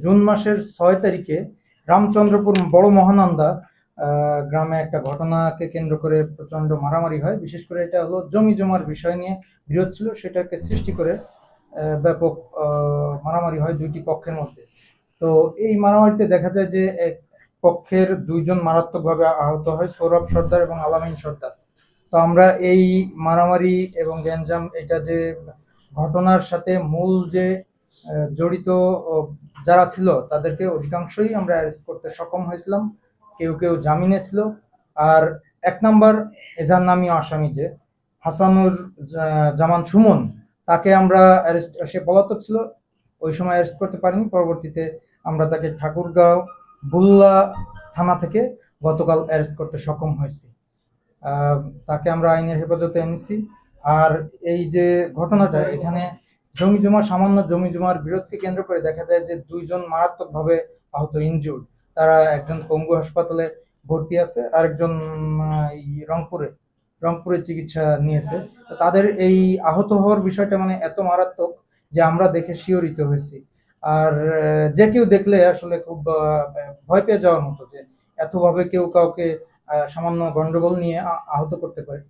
June মাসের 6 তারিখে রামচন্দ্রপুর বড় মহানন্দা গ্রামে একটা ঘটনাকে কেন্দ্র করে প্রচন্ড মারামারি হয়। বিশেষ করে এটা হলো জমি জমার বিষয় নিয়ে বিরোধ ছিল, সেটাকে সৃষ্টি করে ব্যাপক মারামারি হয় দুইটি পক্ষের মধ্যে। তো এই মারামারিতে দেখা যায় যে এক পক্ষের দুইজন মারাত্মকভাবে আহত হয়, সৌরভ সর্দার এবং আলামিন সর্দার। তো আমরা এই মারামারি এবং গ্যাঞ্জাম এটা যে ঘটনার সাথে মূল যে জড়িত যারা ছিল তাদেরকে অধিকাংশই আমরা অ্যারেস্ট করতে সক্ষম হয়েছিলাম। কেউ কেউ জামিনে ছিল। আর 1 নম্বর এজাহার নামী আসামি যে হাসানুর জামান সুমন, তাকে আমরা অ্যারেস্ট, সে পলাতক ছিল, ওই সময় অ্যারেস্ট করতে পারিনি। পরবর্তীতে আমরা তাকে ঠাকুরগাঁও বুল্লা থানা থেকে গতকাল অ্যারেস্ট করতে সক্ষম হয়েছি। তাকে আমরা আইনের হেফাজতে এনেছি। আর এই যে ঘটনাটা, এখানে সামান্য জমি জমার বিরোধকে কেন্দ্র করে দেখা যায় যে দুইজন মারাত্মকভাবে আহত, ইনজুর্ড। তারা একজন পঙ্গু হাসপাতালে ভর্তি আছে, আরেকজন রংপুরে চিকিৎসা নিয়েছে। তাদের এই আহত হওয়ার বিষয়টা মানে এত মারাত্মক যে আমরা দেখে শিহরিত হয়েছি। আর যে কেউ দেখলে আসলে খুব ভয় পেয়ে যাওয়ার মতো যে এতভাবে কেউ কাউকে সামান্য গন্ডগোল নিয়ে আহত করতে পারে।